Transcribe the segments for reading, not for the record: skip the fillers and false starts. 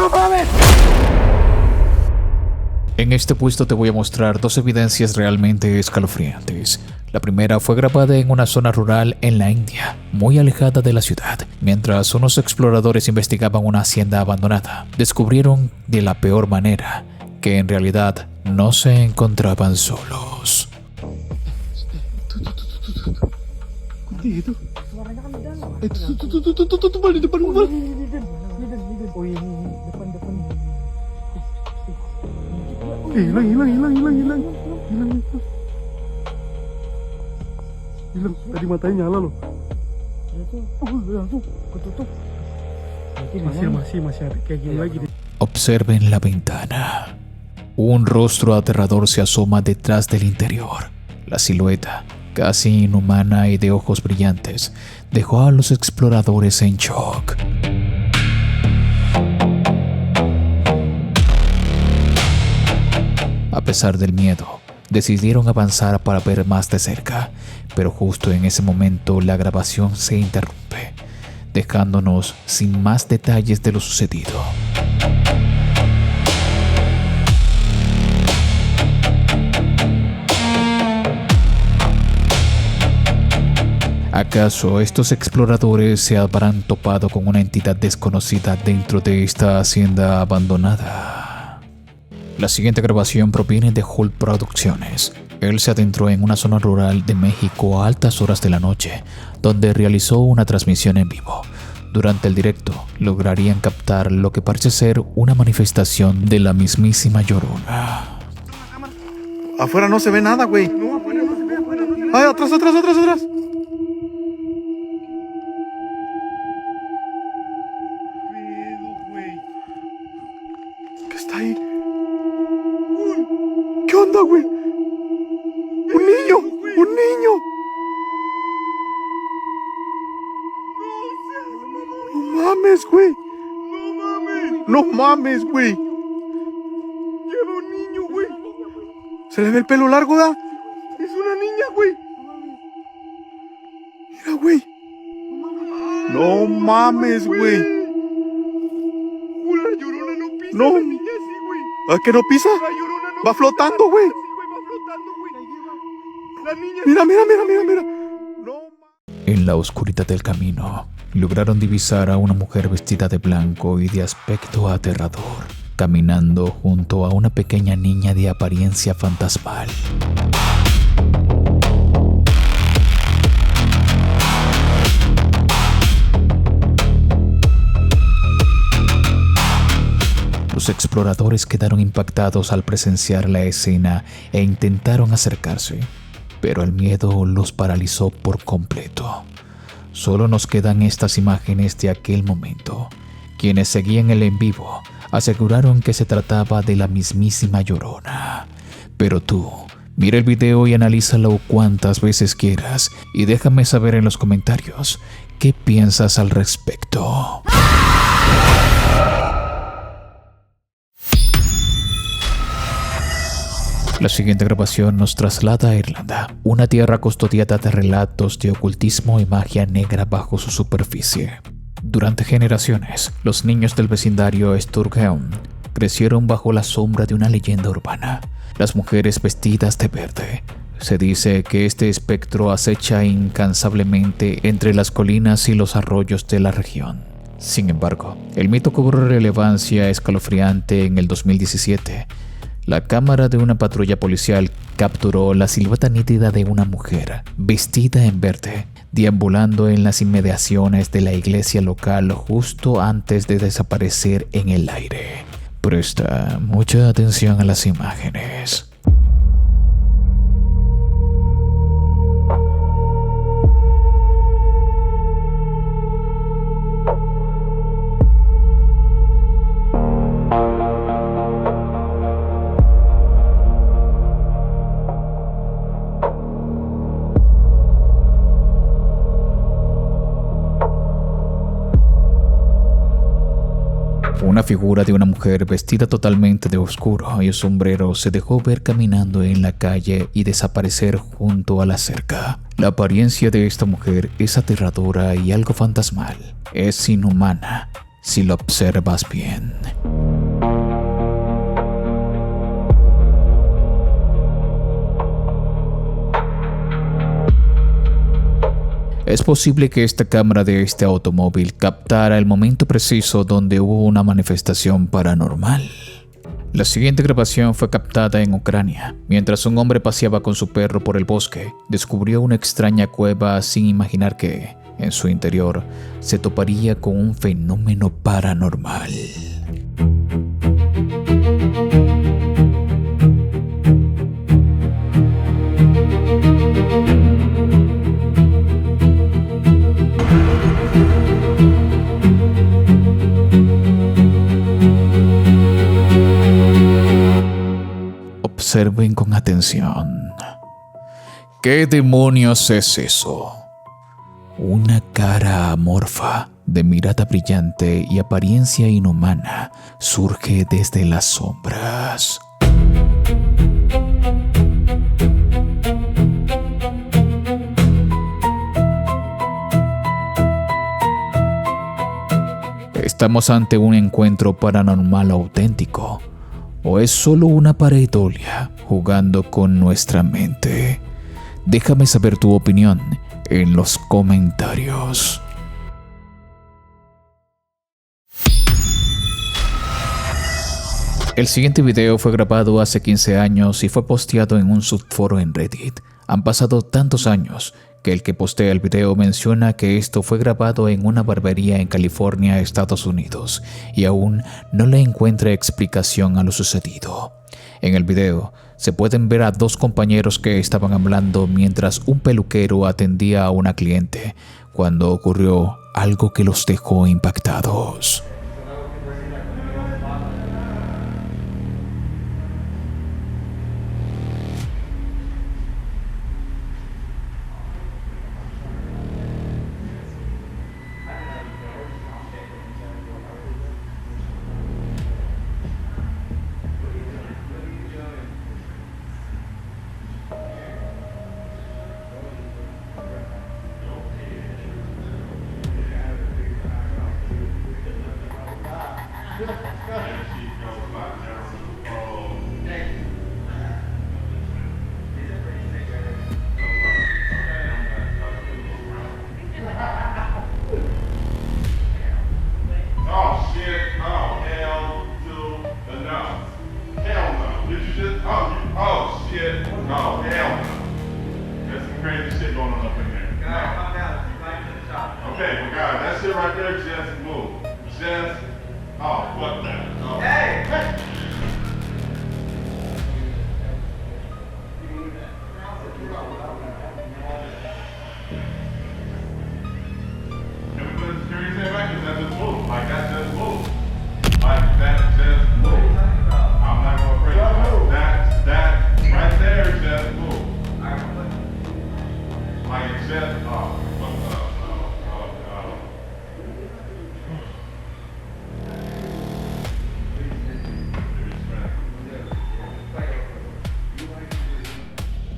¡No mames! En este puesto te voy a mostrar dos evidencias realmente escalofriantes. La primera fue grabada en una zona rural en la India, muy alejada de la ciudad. Mientras unos exploradores investigaban una hacienda abandonada, descubrieron de la peor manera que en realidad no se encontraban solos. Suaranya kan di dalam. Balik depan. Oh ini depan. Hilang. Tadi matanya nyala loh. Tuh, ketutup. Masih ada kayak gini lagi. Observen la ventana. Un rostro aterrador se asoma detrás del interior. La silueta, casi inhumana y de ojos brillantes, dejó a los exploradores en shock. A pesar del miedo, decidieron avanzar para ver más de cerca, pero justo en ese momento la grabación se interrumpe, dejándonos sin más detalles de lo sucedido. ¿Acaso estos exploradores se habrán topado con una entidad desconocida dentro de esta hacienda abandonada? La siguiente grabación proviene de Hulk Producciones. Él se adentró en una zona rural de México a altas horas de la noche, donde realizó una transmisión en vivo. Durante el directo, lograrían captar lo que parece ser una manifestación de la mismísima Llorona. Afuera no se ve nada, güey. No, afuera no se ve, afuera no se ve. Ay, atrás. ¿Qué está ahí? ¿Qué onda, güey? ¡Un niño! No mames, güey. Lleva un niño, güey. Se le ve el pelo largo, ¿da? Es una niña, güey. Mira, güey. No mames, güey. La Llorona no pisa. No. La niña sí, güey. ¿A qué no pisa? La Llorona no Va pisa. flotando, güey. Sí, güey, va flotando, güey. La niña. Mira. No. En la oscuridad del camino, lograron divisar a una mujer vestida de blanco y de aspecto aterrador, caminando junto a una pequeña niña de apariencia fantasmal. Los exploradores quedaron impactados al presenciar la escena e intentaron acercarse, pero el miedo los paralizó por completo. Solo nos quedan estas imágenes de aquel momento. Quienes seguían el en vivo aseguraron que se trataba de la mismísima Llorona. Pero tú, mira el video y analízalo cuantas veces quieras y déjame saber en los comentarios qué piensas al respecto. La siguiente grabación nos traslada a Irlanda, una tierra custodiada de relatos de ocultismo y magia negra bajo su superficie. Durante generaciones, los niños del vecindario Sturgeon crecieron bajo la sombra de una leyenda urbana, las mujeres vestidas de verde. Se dice que este espectro acecha incansablemente entre las colinas y los arroyos de la región. Sin embargo, el mito cobró relevancia escalofriante en el 2017. La cámara de una patrulla policial capturó la silueta nítida de una mujer vestida en verde, deambulando en las inmediaciones de la iglesia local justo antes de desaparecer en el aire. Presta mucha atención a las imágenes. Una figura de una mujer vestida totalmente de oscuro y un sombrero se dejó ver caminando en la calle y desaparecer junto a la cerca. La apariencia de esta mujer es aterradora y algo fantasmal. Es inhumana, si lo observas bien. Es posible que esta cámara de este automóvil captara el momento preciso donde hubo una manifestación paranormal. La siguiente grabación fue captada en Ucrania. Mientras un hombre paseaba con su perro por el bosque, descubrió una extraña cueva sin imaginar que, en su interior, se toparía con un fenómeno paranormal. Observen con atención. ¿Qué demonios es eso? Una cara amorfa, de mirada brillante y apariencia inhumana, surge desde las sombras. ¿Estamos ante un encuentro paranormal auténtico? ¿O es solo una pareidolia jugando con nuestra mente? Déjame saber tu opinión en los comentarios. El siguiente video fue grabado hace 15 años y fue posteado en un subforo en Reddit. Han pasado tantos años que el que postea el video menciona que esto fue grabado en una barbería en California, Estados Unidos, y aún no le encuentra explicación a lo sucedido. En el video se pueden ver a dos compañeros que estaban hablando mientras un peluquero atendía a una cliente, cuando ocurrió algo que los dejó impactados.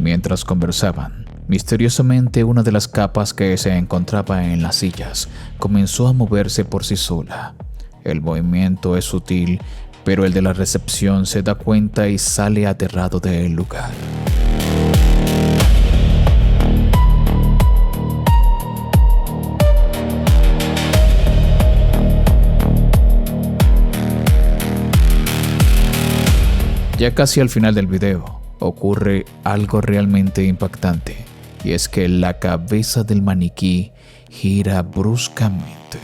Mientras conversaban, misteriosamente una de las capas que se encontraba en las sillas comenzó a moverse por sí sola. El movimiento es sutil, pero el de la recepción se da cuenta y sale aterrado del lugar. Ya casi al final del video, ocurre algo realmente impactante, y es que la cabeza del maniquí gira bruscamente.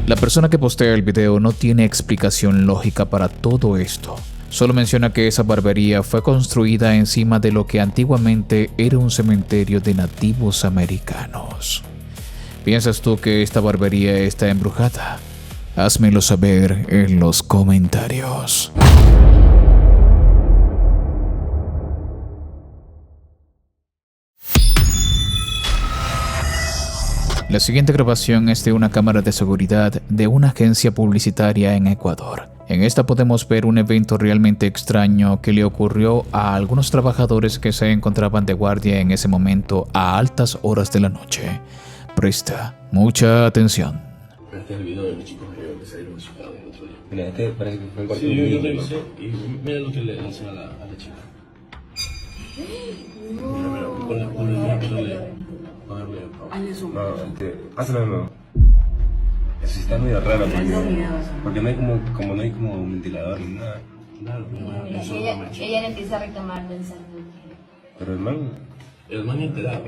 La persona que postea el video no tiene explicación lógica para todo esto. Solo menciona que esa barbería fue construida encima de lo que antiguamente era un cementerio de nativos americanos. ¿Piensas tú que esta barbería está embrujada? Házmelo saber en los comentarios. La siguiente grabación es de una cámara de seguridad de una agencia publicitaria en Ecuador. En esta podemos ver un evento realmente extraño que le ocurrió a algunos trabajadores que se encontraban de guardia en ese momento a altas horas de la noche. Presta mucha atención. Este es el video de los chicos que salieron asustados el otro día. Mira, este parece que fue el cuarto Sí, yo video, revisé y mira lo que le hacen a la chica. Mira, ponerle No, pásalo de nuevo. Eso sí está medio raro porque no hay como no hay como un ventilador ni nada. Claro, Ella le empieza a reclamar del salud. Pero el man, enterado.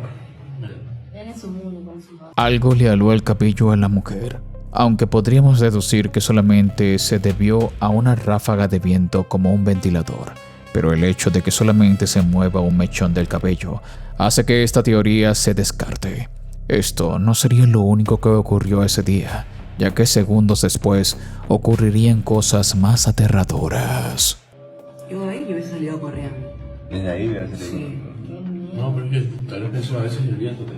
Él en su mundo con su Algo le aló el cabello a la mujer, aunque podríamos deducir que solamente se debió a una ráfaga de viento como un ventilador. Pero el hecho de que solamente se mueva un mechón del cabello hace que esta teoría se descarte. Esto no sería lo único que ocurrió ese día, ya que segundos después ocurrirían cosas más aterradoras. Yo de ahí yo hubiese salido corriendo. desde ahí hubiera salido. Sí. No, pero es que tal vez pensó a veces el viento te...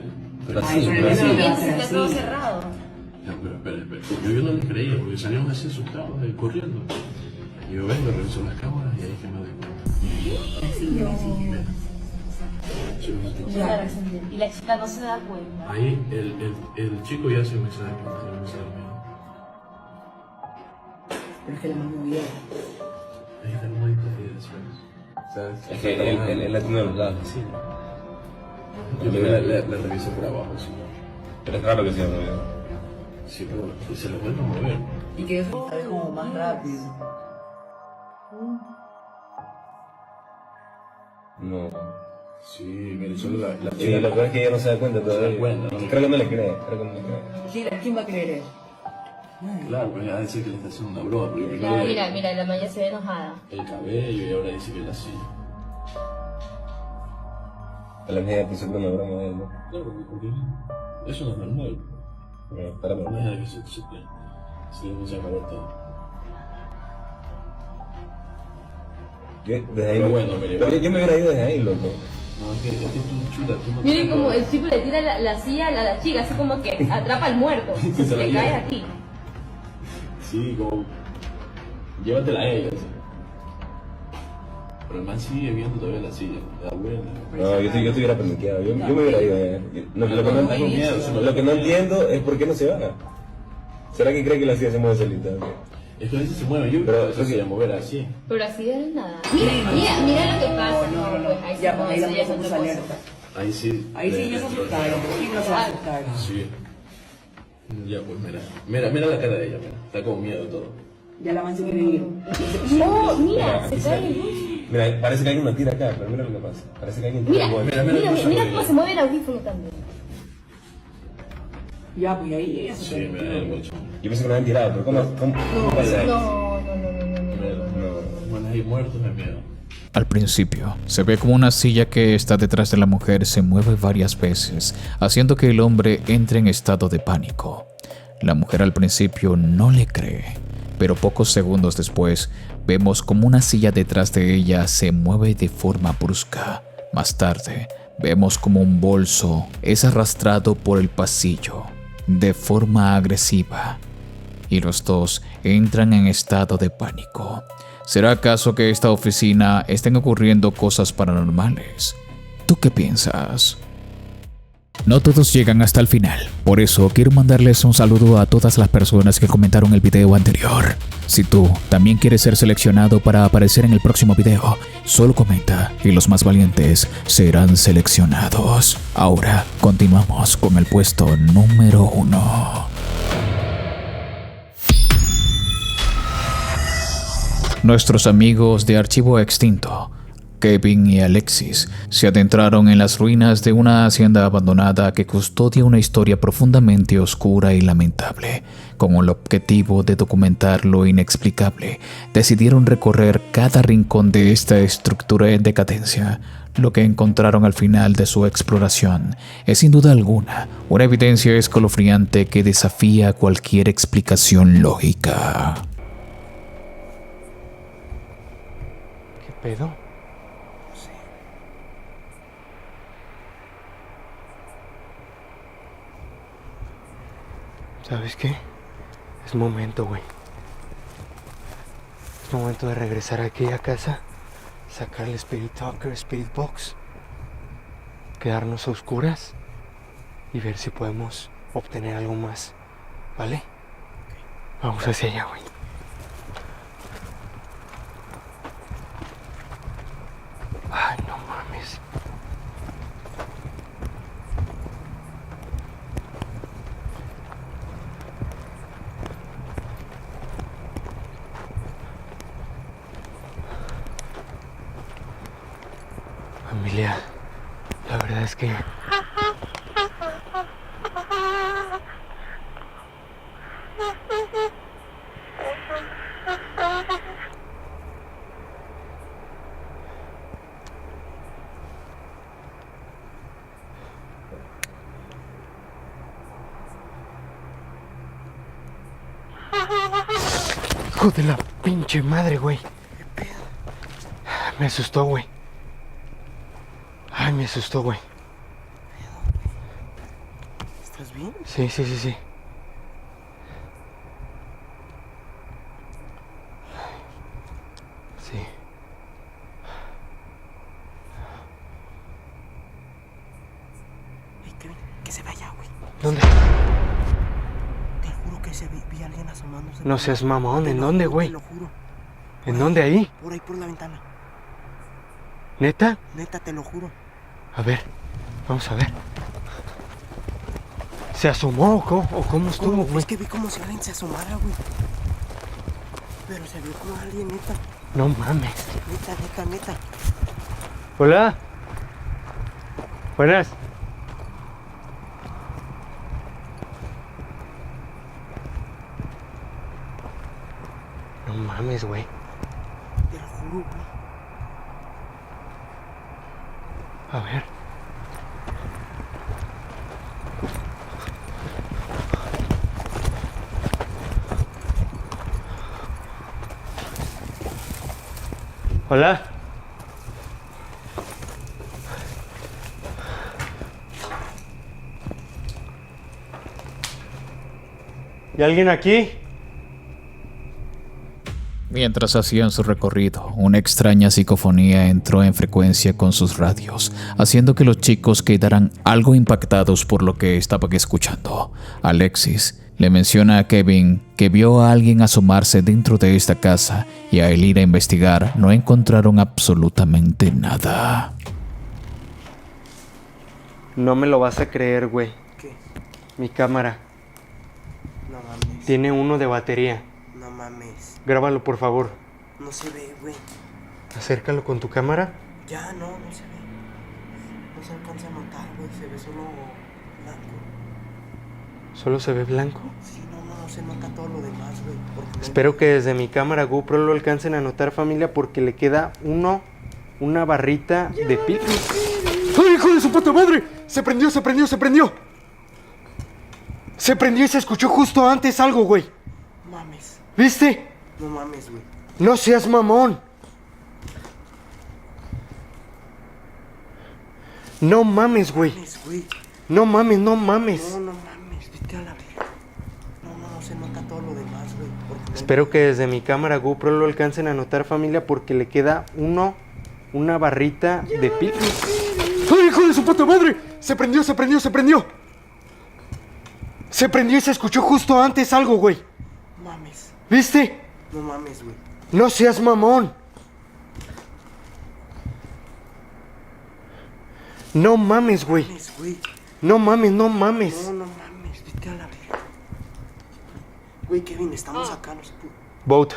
Pero Ay, así, pero pero así. no. está todo cerrado. No, pero espera. Yo no le creía porque salieron así asustados, corriendo. Y yo vengo, reviso las cámaras y ahí que me doy cuenta. Y la chica no se da cuenta. Ahí el chico ya se me sabe que Pero es que la mano bien. ahí está el modito de después. ¿Sabes? Es que él la tiene a los lados, así. Yo la reviso por abajo, sí. Pero es raro que sea movido. Sí, pero se le vuelve a mover. Y que eso es como más rápido. No. Sí, mire, solo la Sí, lo peor es que ella no se da cuenta todavía. Se da cuenta, ¿no? Creo que no le cree, ¿Quién va a creer eso? Claro, pues ya dice que le está haciendo una broma, porque primero Mira, la Maya se ve enojada. el cabello y ahora dice que la silla. A la media pensó que era una broma de él, ¿no? Claro, porque eso no es normal. No, espérame. No es nada que se empieza a acabar todo. Yo desde ahí Pero no- bueno, mire, pero yo me hubiera ido desde ahí, loco. No, es que tú, chuta, tú no Miren te- como el chico le tira la silla a la chica, así como que atrapa al muerto. Se la Le lleva. cae aquí. Sí, como... Llévatela a ella, sí. Pero el man sigue viendo todavía la silla, da vuelta. No, yo estuviera paniqueado. Yo me hubiera ido desde ahí. Lo que no entiendo, lo que no entiendo es por qué no se va. ¿Será que cree que la silla se mueve solita? Es que a veces se mueve, yo Pero pero eso se mover así. Pero así de nada. Mira lo que pasa. No, pues ahí ya, sí, pues ahí la eso ya es puso otra cosa. alerta. Ahí sí. Ahí sí no se asustaron, sí no se asustaron. Sí. Ya pues mira la cara de ella, mira. Está con miedo y todo. Ya la man se quiere ir. No, mira, Aquí se cae el bus. Mira, parece que alguien la tira acá, pero mira lo que pasa. Parece que alguien tira Mira, el golpe. mira cómo se mueve el audífono también. Ya, pues ahí ella se Sí, mira el mucho. Yo pensé que lo habían tirado, pero ¿cómo pasa eso? No. Bueno, ahí muertos de miedo. Al principio, se ve como una silla que está detrás de la mujer se mueve varias veces, haciendo que el hombre entre en estado de pánico. La mujer al principio no le cree, pero pocos segundos después vemos como una silla detrás de ella se mueve de forma brusca. Más tarde, vemos como un bolso es arrastrado por el pasillo de forma agresiva y los dos entran en estado de pánico. ¿Será acaso que esta oficina estén ocurriendo cosas paranormales? ¿Tú qué piensas? No todos llegan hasta el final, por eso quiero mandarles un saludo a todas las personas que comentaron el video anterior. Si tú también quieres ser seleccionado para aparecer en el próximo video, solo comenta y los más valientes serán seleccionados. Ahora continuamos con el puesto número 1. Nuestros amigos de Archivo Extinto, Kevin y Alexis, se adentraron en las ruinas de una hacienda abandonada que custodia una historia profundamente oscura y lamentable. Con el objetivo de documentar lo inexplicable, decidieron recorrer cada rincón de esta estructura en decadencia. Lo que encontraron al final de su exploración es sin duda alguna una evidencia escalofriante que desafía cualquier explicación lógica. ¿Qué pedo? ¿Sabes qué? Es momento, güey. Es momento de regresar aquí a casa, sacar el Spirit Talker, Spirit Box, quedarnos a oscuras y ver si podemos obtener algo más, ¿vale? Vamos hacia allá, güey. Ay, no mames. Familia, la verdad es que hijo de la pinche madre, güey. Me asustó, güey. Ay, me asustó, güey. ¿Estás bien? Sí. Sí. Hey, Kevin, que se vaya, güey. ¿Dónde? Te juro que vi a alguien asomándose. No seas mamón, Te ¿en lo dónde, juro, güey? Te lo juro. ¿En dónde ahí? Por ahí, por la ventana. ¿Neta? Neta, te lo juro. A ver, vamos a ver. ¿Se asomó o cómo estuvo, güey? Es que vi como si alguien se asomara, güey. Pero se vio como alguien, neta. No mames. Neta. Hola. Buenas. No mames, güey. Te lo juro, güey. A ver. Hola. ¿Y alguien aquí? Mientras hacían su recorrido, una extraña psicofonía entró en frecuencia con sus radios, haciendo que los chicos quedaran algo impactados por lo que estaban escuchando. Alexis le menciona a Kevin que vio a alguien asomarse dentro de esta casa y al ir a investigar no encontraron absolutamente nada. No me lo vas a creer, güey. ¿Qué? Mi cámara No mames. tiene uno de batería. No mames. Grábalo, por favor. No se ve, güey. Acércalo con tu cámara. Ya, no se ve. No se alcanza a notar, güey. Se ve solo blanco. ¿Solo se ve blanco? Sí, no se nota todo lo demás, güey. Espero que desde mi cámara GoPro lo alcancen a notar, familia, porque le queda una barrita de pil. ¡Ay, hijo de su puta madre! Se prendió. Se prendió y se escuchó justo antes algo, güey. Mames. ¿Viste? No mames, güey. No seas mamón. No mames, güey. Mames, güey. No mames. No mames. Vete a la verga. No se nota todo lo demás, güey. Espero que desde mi cámara GoPro lo alcancen a notar, familia, porque le queda una barrita de pil. ¡Ay, hijo de su puta madre! Se prendió. Se prendió y se escuchó justo antes algo, güey. Mames. ¿Viste? No mames, güey. No seas mamón. No mames, güey. Mames, güey. No mames. No mames. Vete a la verga. Güey, Kevin, estamos acá, no se puede. Bote.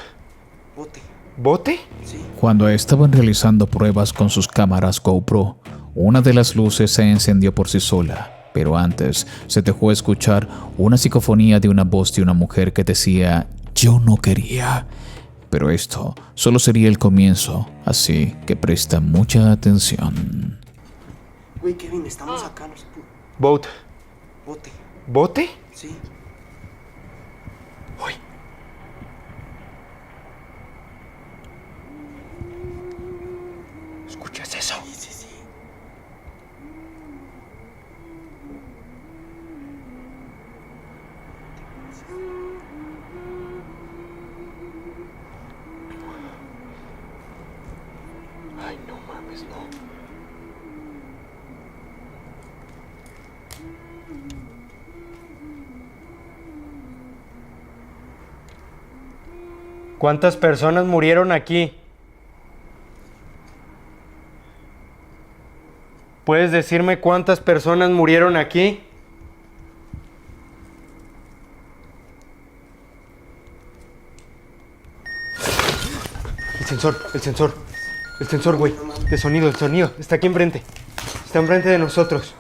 ¿Bote? Sí. Cuando estaban realizando pruebas con sus cámaras GoPro, una de las luces se encendió por sí sola, pero antes se dejó escuchar una psicofonía de una voz de una mujer que decía «Yo no quería». Pero esto solo sería el comienzo, así que presta mucha atención. Güey, Kevin, estamos acá, no se puede. Bote. ¿Bote? Sí. Uy. ¿Escuchas eso? Sí. mames, no. ¿Cuántas personas murieron aquí? ¿Puedes decirme cuántas personas murieron aquí? El sensor, güey, de sonido, el sonido, está aquí enfrente, está enfrente de nosotros.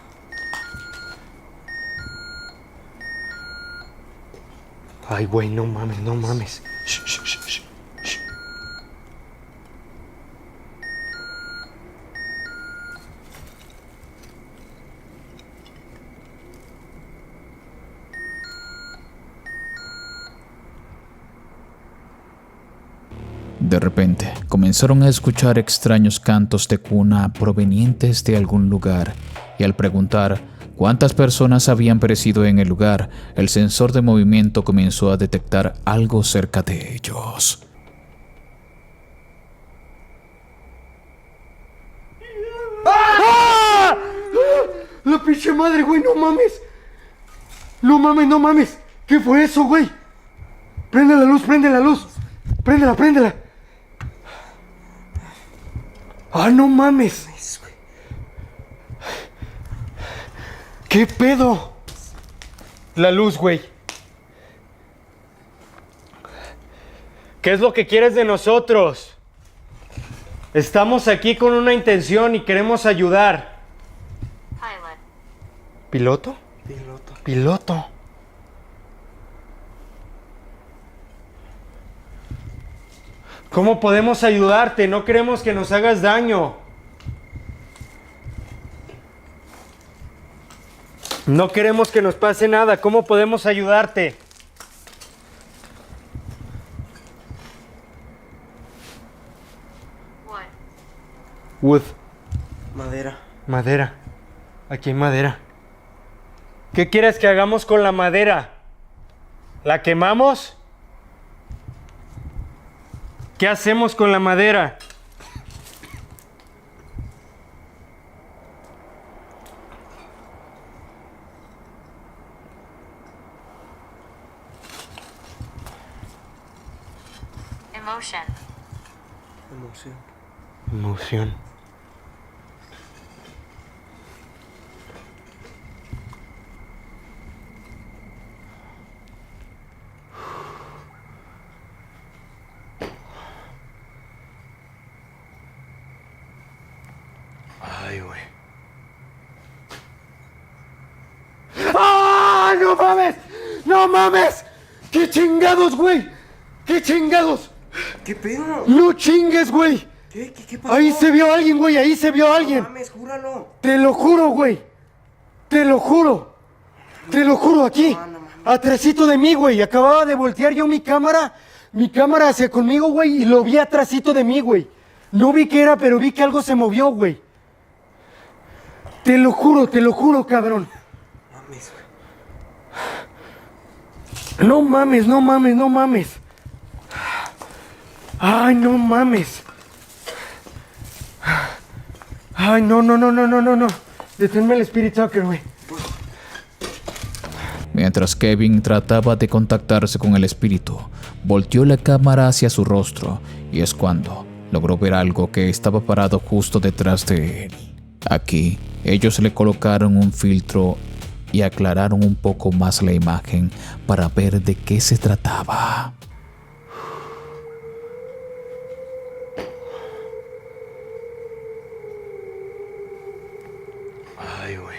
Ay, güey, no mames, no mames. Shh, shh, shh, shh, shh. De repente, comenzaron a escuchar extraños cantos de cuna provenientes de algún lugar, y al preguntar cuántas personas habían perecido en el lugar, el sensor de movimiento comenzó a detectar algo cerca de ellos. ¡Ah! La pinche madre, güey, no mames. No mames, no mames. ¿Qué fue eso, güey? Prende la luz, prende la luz. Préndela, préndela. ¡Ah, no mames! ¿Qué pedo? La luz, güey. ¿Qué es lo que quieres de nosotros? Estamos aquí con una intención y queremos ayudar. ¿Piloto? Piloto. Piloto. ¿Cómo podemos ayudarte? No queremos que nos hagas daño. No queremos que nos pase nada. ¿Cómo podemos ayudarte? Wood. Madera. Madera. Aquí hay madera. ¿Qué quieres que hagamos con la madera? ¿La quemamos? ¿Qué hacemos con la madera? Emotion. Emoción. Emoción. Ay, güey. ¡Ah! ¡No mames! ¡No mames! ¿Qué chingados, güey? ¿Qué chingados? ¿Qué pedo? ¡No chingues, güey! ¿Qué pasó? Ahí se vio alguien, güey, ahí se vio No alguien. mames, júralo. Te lo juro, güey. Te lo juro. Te lo juro, aquí. No mames. Atrásito de mí, güey. Acababa de voltear yo mi cámara hacia conmigo, güey, y lo vi atrásito de mí, güey. No vi qué era, pero vi que algo se movió, güey. Te lo juro, cabrón. Mames, güey. No mames, no mames, no mames. Ay, no mames. Ay, no. Deténme el Spirit Talker, güey. Mientras Kevin trataba de contactarse con el espíritu, volteó la cámara hacia su rostro y es cuando logró ver algo que estaba parado justo detrás de él. Aquí, ellos le colocaron un filtro y aclararon un poco más la imagen para ver de qué se trataba. Ay, güey.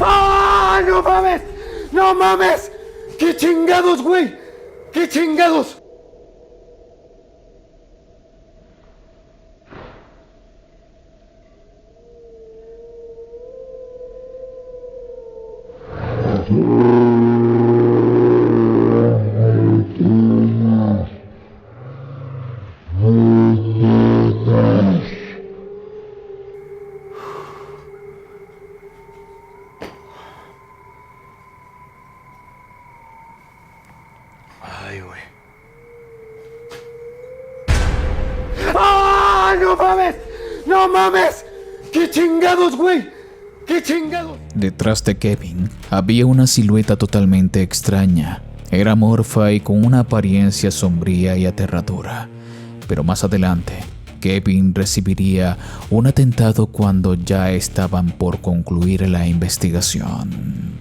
¡Ah! ¡No mames! ¡No mames! ¡Qué chingados, güey! ¡Qué chingados! Ay, güey. no mames! ¡No mames! ¡Qué chingados, güey! ¡Qué chingados! Detrás de Kevin había una silueta totalmente extraña. Era amorfa y con una apariencia sombría y aterradora. Pero más adelante, Kevin recibiría un atentado cuando ya estaban por concluir la investigación.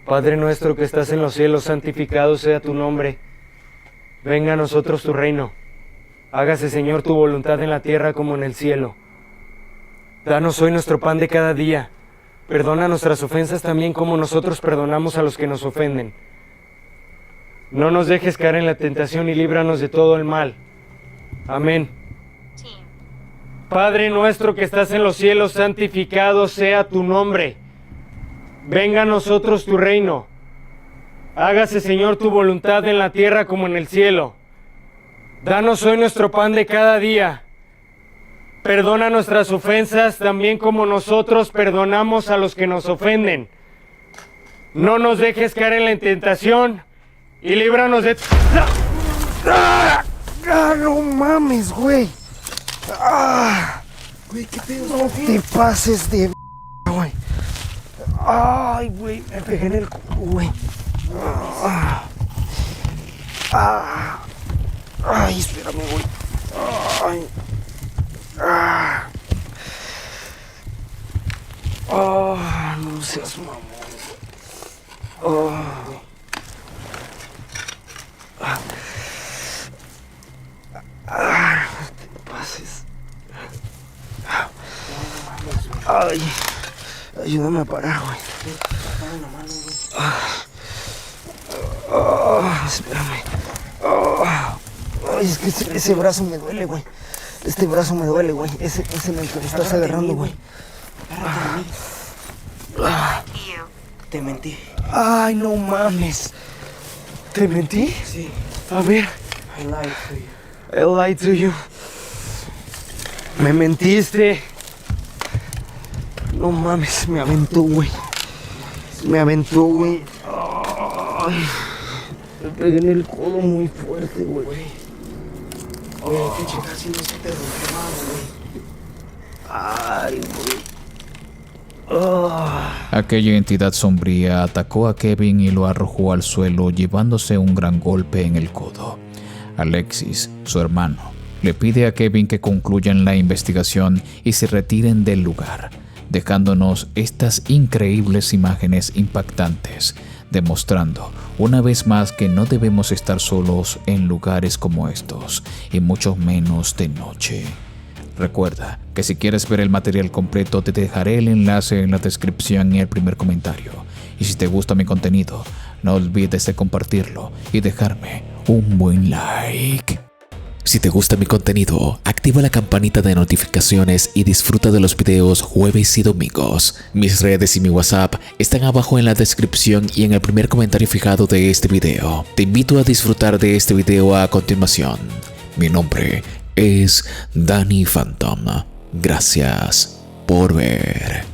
Padre nuestro que estás en los cielos, santificado sea tu nombre. Venga a nosotros tu reino. Hágase, Señor, tu voluntad en la tierra como en el cielo. Danos hoy nuestro pan de cada día. Perdona nuestras ofensas también como nosotros perdonamos a los que nos ofenden. No nos dejes caer en la tentación y líbranos de todo el mal. Amén. Padre nuestro que estás en los cielos, santificado sea tu nombre. Venga a nosotros tu reino. Hágase, Señor, tu voluntad en la tierra como en el cielo. Danos hoy nuestro pan de cada día. Perdona nuestras ofensas también como nosotros perdonamos a los que nos ofenden. No nos dejes caer en la tentación y líbranos de... No mames, güey. Güey, qué pedo. No te pases de güey. Ay, güey, me pegué en el culo, güey. Ay, espérame, güey. Ay. No seas mamón. No te pases. Ay, ayúdame a parar, güey. Espérame. Ay, es que ese brazo me duele, güey. Este brazo me duele, güey. Ese en el que me estás agarrando, güey. Te mentí. Ay, no mames. ¿Te mentí? Sí. A ver. I lied to you. Me mentiste. No mames, me aventó, güey. Ay. Me pegué en el codo muy fuerte, güey. Oye, hay que checar si no se te rompió más, güey. Ay, güey. Aquella entidad sombría atacó a Kevin y lo arrojó al suelo, llevándose un gran golpe en el codo. Alexis, su hermano, le pide a Kevin que concluyan la investigación y se retiren del lugar, dejándonos estas increíbles imágenes impactantes, demostrando una vez más que no debemos estar solos en lugares como estos, y mucho menos de noche. Recuerda que si quieres ver el material completo te dejaré el enlace en la descripción y el primer comentario. Y si te gusta mi contenido, no olvides de compartirlo y dejarme un buen like. Si te gusta mi contenido, activa la campanita de notificaciones y disfruta de los videos jueves y domingos. Mis redes y mi WhatsApp están abajo en la descripción y en el primer comentario fijado de este video. Te invito a disfrutar de este video a continuación. Mi nombre es Danny Phantom. Gracias por ver.